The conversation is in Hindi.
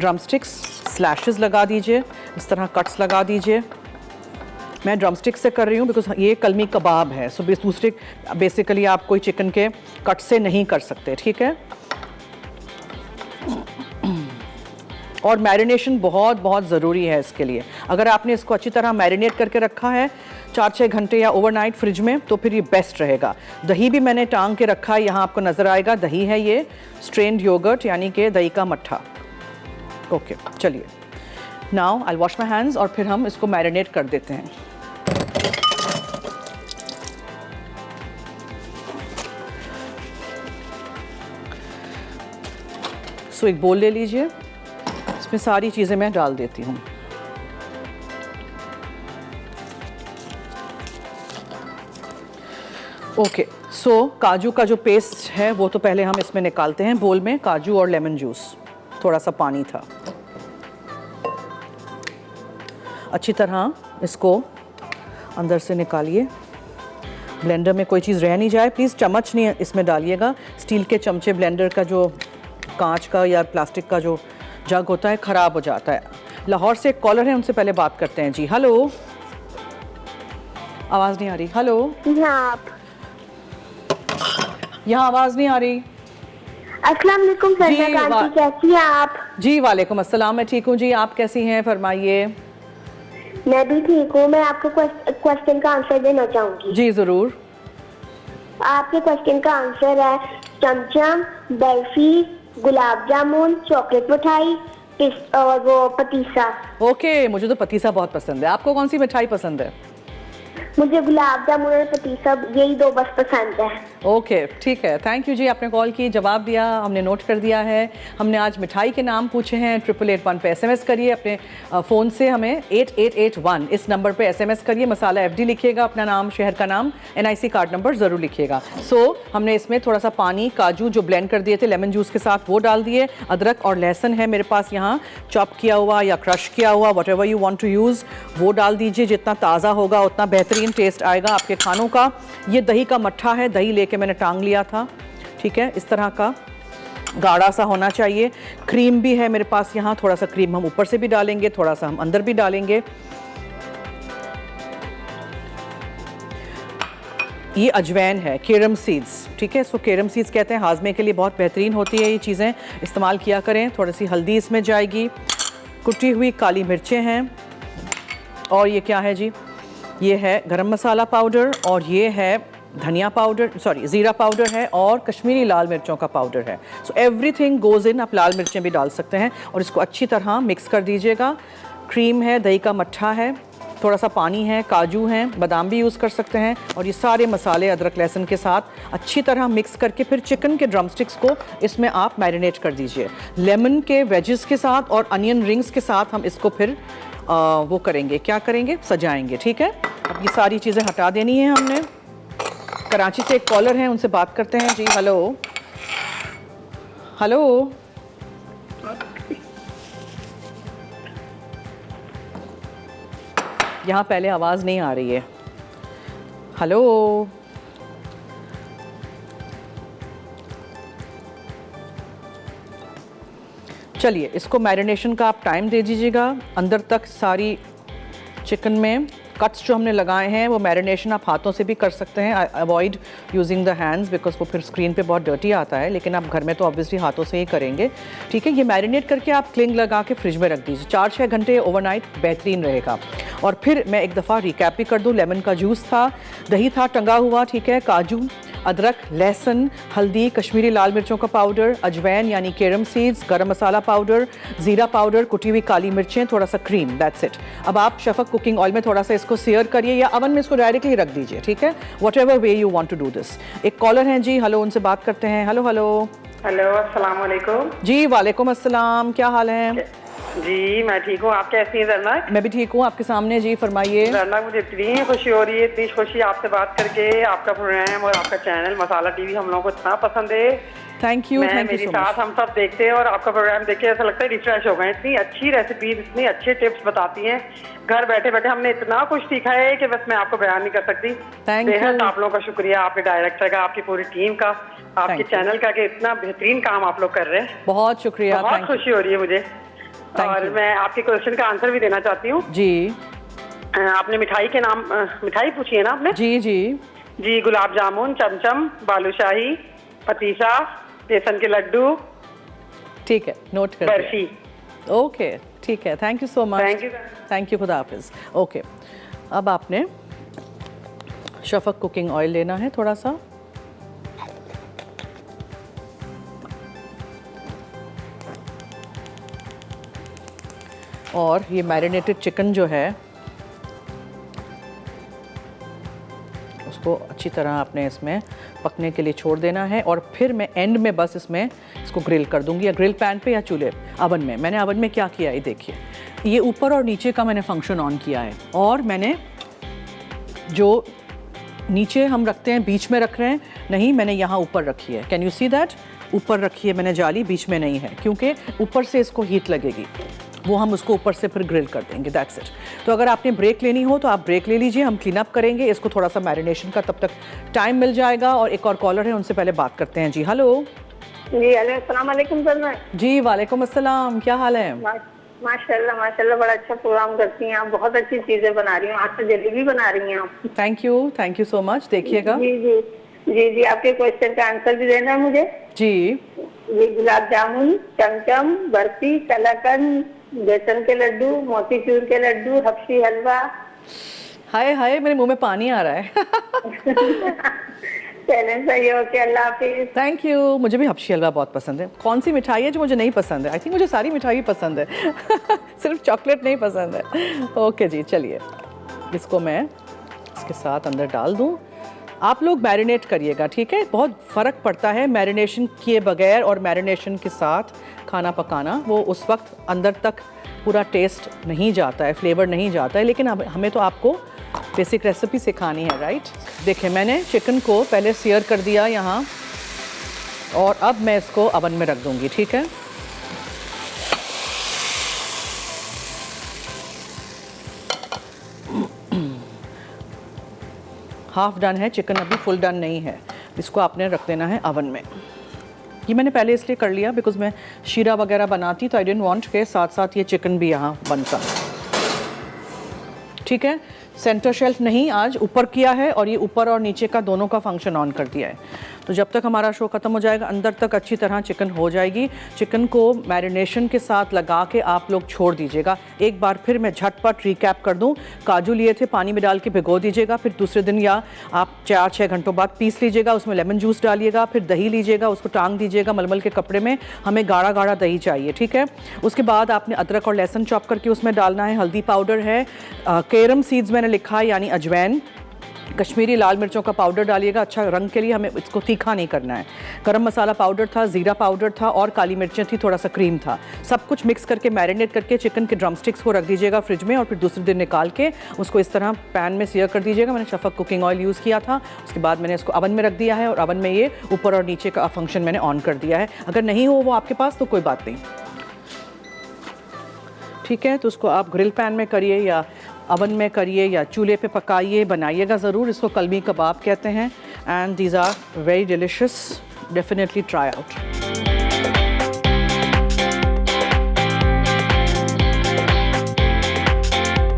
ड्रम स्टिक्स स्लैशेस लगा दीजिए, इस तरह कट्स लगा दीजिए। मैं ड्रम स्टिक से कर रही हूँ बिकॉज ये कलमी कबाब है, सो दूसरे बेसिकली आप कोई चिकन के कट से नहीं कर सकते, ठीक है। और मैरिनेशन बहुत बहुत ज़रूरी है इसके लिए। अगर आपने इसको अच्छी तरह मैरिनेट करके रखा है 4-6 घंटे या ओवरनाइट फ्रिज में, तो फिर ये बेस्ट रहेगा। दही भी मैंने टांग के रखा है, यहाँ आपको नज़र आएगा दही है ये, स्ट्रेन्ड योगर्ट यानी कि दही का मट्ठा। ओके चलिए, now I wash my hands और फिर हम इसको मैरिनेट कर देते हैं। सो एक बोल ले लीजिए, इसमें सारी चीज़ें मैं डाल देती हूँ। ओके, सो काजू का जो पेस्ट है वो तो पहले हम इसमें निकालते हैं बोल में। काजू और लेमन जूस, थोड़ा सा पानी था। अच्छी तरह इसको अंदर से निकालिए, ब्लेंडर में कोई चीज़ रह नहीं जाए। प्लीज़ चम्मच नहीं इसमें डालिएगा, स्टील के चमचे ब्लेंडर का जो कांच का या प्लास्टिक का जो जग होता है ख़राब हो जाता है। लाहौर से एक कॉलर है, उनसे पहले बात करते हैं जी। हेलो, आवाज़ नहीं आ रही। हेलो, यहाँ आवाज़ नहीं आ रही। अस्सलाम वालेकुम सजना, कैसी हैं आप? जी वालेकुम अस्सलाम, मैं ठीक हूँ जी, आप कैसी हैं फरमाइए। मैं भी ठीक हूँ। मैं आपको क्वेश्चन का आंसर देना चाहूँगी। जी ज़रूर। आपके क्वेश्चन का आंसर है चमचम, बर्फी, गुलाब जामुन, चॉकलेट मिठाई और वो पतीसा। ओके, मुझे तो पतीसा बहुत पसंद है। आपको कौन सी मिठाई पसंद है? मुझे गुलाब जामुन और पतीसा, यही दो बस पसंद है। ओके ठीक है, थैंक यू जी, आपने कॉल की, जवाब दिया, हमने नोट कर दिया है। हमने आज मिठाई के नाम पूछे हैं। 8881 पे SMS करिए अपने फ़ोन से, हमें 8881 इस नंबर पे SMS करिए। मसाला FD लिखिएगा, अपना नाम, शहर का नाम, NIC कार्ड नंबर ज़रूर लिखिएगा। हमने इसमें थोड़ा सा पानी, काजू जो ब्लेंड कर दिए थे लेमन जूस के साथ वो डाल दिए, अदरक और लहसुन है मेरे पास यहाँ चॉप किया हुआ या क्रश किया हुआ, whatever you want to use वो डाल दीजिए। जितना ताज़ा होगा उतना बेहतरीन टेस्ट आएगा आपके खानों का। ये दही का मट्ठा है, दही लेके मैंने टांग लिया था, ठीक है, इस तरह का गाढ़ा सा होना चाहिए। क्रीम भी है मेरे पास यहाँ, थोड़ा सा क्रीम हम ऊपर से भी डालेंगे, थोड़ा सा हम अंदर भी डालेंगे। ये अजवैन है, केरम सीड्स, ठीक है। केरम सीड्स कहते हैं, हाजमे के लिए बहुत बेहतरीन होती है ये चीज़ें, इस्तेमाल किया करें। थोड़ी सी हल्दी इसमें जाएगी, कुटी हुई काली मिर्चें हैं, और ये क्या है जी, ये है गरम मसाला पाउडर, और ये है धनिया पाउडर, सॉरी ज़ीरा पाउडर है, और कश्मीरी लाल मिर्चों का पाउडर है। So everything goes in. आप लाल मिर्चें भी डाल सकते हैं, और इसको अच्छी तरह मिक्स कर दीजिएगा। क्रीम है, दही का मट्ठा है, थोड़ा सा पानी है, काजू हैं, बादाम भी यूज़ कर सकते हैं, और ये सारे मसाले अदरक लहसुन के साथ अच्छी तरह मिक्स करके फिर चिकन के ड्रम स्टिक्स को इसमें आप मैरिनेट कर दीजिए। लेमन के वेजेस के साथ और अनियन रिंग्स के साथ हम इसको फिर वो करेंगे, क्या करेंगे, सजाएंगे, ठीक है। अब ये सारी चीज़ें हटा देनी है हमने। कराची से एक कॉलर हैं, उनसे बात करते हैं जी। हेलो, हेलो, यहाँ पहले आवाज़ नहीं आ रही है। हेलो, चलिए इसको मैरिनेशन का आप टाइम दे दीजिएगा। अंदर तक सारी चिकन में कट्स जो हमने लगाए हैं वो मैरिनेशन आप हाथों से भी कर सकते हैं। Avoid using the hands because वो फिर स्क्रीन पे बहुत डर्टी आता है, लेकिन आप घर में तो ऑब्वियसली हाथों से ही करेंगे, ठीक है। ये मैरिनेट करके आप क्लिंग लगा के फ्रिज में रख दीजिए 4-6 घंटे ओवरनाइट, बेहतरीन रहेगा। और फिर मैं एक दफ़ा रिकैप भी कर दूँ, लेमन का जूस था, दही था टंगा हुआ, ठीक है, काजू, अदरक, लहसुन, हल्दी, कश्मीरी लाल मिर्चों का पाउडर, अजवैन यानी केरम सीड्स, गरम मसाला पाउडर, ज़ीरा पाउडर, कुटी हुई काली मिर्चें, थोड़ा सा क्रीम, दैट्स इट। अब आप शफक कुकिंग ऑयल में थोड़ा सा इसको सेयर करिए या अवन में इसको डायरेक्टली रख दीजिए, ठीक है, whatever way you want to do this. एक कॉलर हैं जी, हेलो, उनसे बात करते हैं। हेलो हेलो हेलो, अस्सलाम वालेकुम जी। वालेकुम अस्सलाम, क्या हाल है जी? मैं ठीक हूँ, आप कैसी हैं जरना? मैं भी ठीक हूँ, आपके सामने जी, फरमाइए। जरना, मुझे इतनी खुशी हो रही है, इतनी खुशी आपसे बात करके। आपका प्रोग्राम और आपका चैनल मसाला टीवी हम लोगों को इतना पसंद है। थैंक यू, थैंक यू मेरे सो साथ मच। हम सब देखते हैं और आपका प्रोग्राम देख के ऐसा लगता है रिफ्रेश हो गए। इतनी अच्छी रेसिपीज, इतनी अच्छे टिप्स बताती हैं, घर बैठे बैठे हमने इतना कुछ सीखा है कि बस मैं आपको बयान नहीं कर सकती। बेहद आप लोगों का शुक्रिया, आपके डायरेक्टर का, आपकी पूरी टीम का, आपके चैनल का, कि इतना बेहतरीन काम आप लोग कर रहे हैं। बहुत शुक्रिया, बहुत खुशी हो रही है मुझे। और मैं आपके क्वेश्चन का आंसर भी देना चाहती हूँ जी। आपने मिठाई के नाम मिठाई पूछी है ना आपने? जी जी जी, गुलाब जामुन, चमचम, बालूशाही, पतीसा, बेसन के लड्डू। ठीक है, नोट कर बर्फी। ओके ठीक है, thank you so much. Thank you. Thank you, खुदा हाफिज। ओके, अब आपने शफक कुकिंग ऑयल लेना है थोड़ा सा, और ये मैरिनेटेड चिकन जो है उसको अच्छी तरह आपने इसमें पकने के लिए छोड़ देना है, और फिर मैं एंड में बस इसमें इसको ग्रिल कर दूंगी, या ग्रिल पैन पे या चूल्हे अवन में। मैंने अवन में क्या किया है देखिए, ये ऊपर और नीचे का मैंने फंक्शन ऑन किया है, और मैंने जो नीचे हम रखते हैं बीच में रख रहे हैं, नहीं मैंने यहाँ ऊपर रखी है। Can you see that? ऊपर रखी है मैंने जाली, बीच में नहीं है, क्योंकि ऊपर से इसको हीट लगेगी, वो हम उसको ऊपर से फिर ग्रिल कर देंगे। That's it. तो अगर आपने ब्रेक लेनी हो तो आप ब्रेक ले लीजिए, हम क्लीन अप करेंगे इसको, थोड़ा सा मैरिनेशन का तब तक टाइम मिल जाएगा। और एक और कॉलर है, उनसे पहले बात करते हैं। जी हेलो। जी हेलो, अस्सलाम वालेकुम सर। जी वालेकुम अस्सलाम, क्या हाल है? माशाल्लाह माशाल्लाह, बड़ा अच्छा प्रोग्राम करती हैं आप, बहुत अच्छी चीजें बना रही हैं। आज तो जलेबी बना रही हैं आप। Thank you so much. देखिएगा। जी जी जी जी, आपके क्वेश्चन का आंसर भी देना मुझे। जी। ये गुलाब जामुन, चमचम, बर्फी, कलाकंद, बेसन के लड्डू, मोतीचूर के लड्डू, हबशी हलवा। हाय हाय, मेरे मुंह में पानी आ रहा है। चैलेंज सही हो के, अल्लाह हाफिज। Thank you. मुझे भी हबशी हलवा बहुत पसंद है। कौन सी मिठाई है जो मुझे नहीं पसंद है? आई थिंक मुझे सारी मिठाई पसंद है। सिर्फ चॉकलेट नहीं पसंद है। ओके जी, चलिए इसको मैं इसके साथ अंदर डाल दूँ। आप लोग मैरिनेट करिएगा, ठीक है? बहुत फ़र्क पड़ता है मैरिनेशन किए बगैर और मैरिनेशन के साथ खाना पकाना। वो उस वक्त अंदर तक पूरा टेस्ट नहीं जाता है, फ्लेवर नहीं जाता है। लेकिन अब हमें तो आपको बेसिक रेसिपी सिखानी है, राइट? देखिए, मैंने चिकन को पहले सीयर कर दिया यहाँ, और अब मैं इसको अवन में रख दूँगी, ठीक है? हाफ डन है चिकन, अभी फुल डन नहीं है। इसको आपने रख देना है अवन में। ये मैंने पहले इसलिए कर लिया बिकॉज मैं शीरा वगैरह बनाती, तो आई डिडंट वांट के साथ साथ ये चिकन भी यहाँ बनता। ठीक है, सेंटर शेल्फ नहीं आज ऊपर किया है, और ये ऊपर और नीचे का दोनों का फंक्शन ऑन कर दिया है। तो जब तक हमारा शो ख़त्म हो जाएगा, अंदर तक अच्छी तरह चिकन हो जाएगी। चिकन को मैरिनेशन के साथ लगा के आप लोग छोड़ दीजिएगा। एक बार फिर मैं झटपट रिकैप कर दूं। काजू लिए थे, पानी में डाल के भिगो दीजिएगा, फिर दूसरे दिन या आप 4-6 घंटों बाद पीस लीजिएगा, उसमें लेमन जूस डालिएगा, फिर दही लीजिएगा, उसको टांग दीजिएगा मलमल के कपड़े में। हमें गाढ़ा गाढ़ा दही चाहिए, ठीक है? उसके बाद आपने अदरक और लहसुन चॉप करके उसमें डालना है। हल्दी पाउडर है, केरम सीड्स मैंने लिखा है यानी अजवैन, कश्मीरी लाल मिर्चों का पाउडर डालिएगा अच्छा रंग के लिए, हमें इसको तीखा नहीं करना है। गरम मसाला पाउडर था, ज़ीरा पाउडर था, और काली मिर्चें थी, थोड़ा सा क्रीम था। सब कुछ मिक्स करके मैरिनेट करके चिकन के ड्रम स्टिक्स को रख दीजिएगा फ्रिज में, और फिर दूसरे दिन निकाल के उसको इस तरह पैन में सीयर कर दीजिएगा। मैंने शफक कुकिंग ऑयल यूज़ किया था। उसके बाद मैंने इसको अवन में रख दिया है, और अवन में ये ऊपर और नीचे का फंक्शन मैंने ऑन कर दिया है। अगर नहीं हो वो आपके पास तो कोई बात नहीं, ठीक है? तो उसको आप ग्रिल पैन में करिए या अवन में करिए या चूल्हे पे पकाइए, बनाइएगा ज़रूर। इसको कलमी कबाब कहते हैं, and these are very delicious, definitely try out.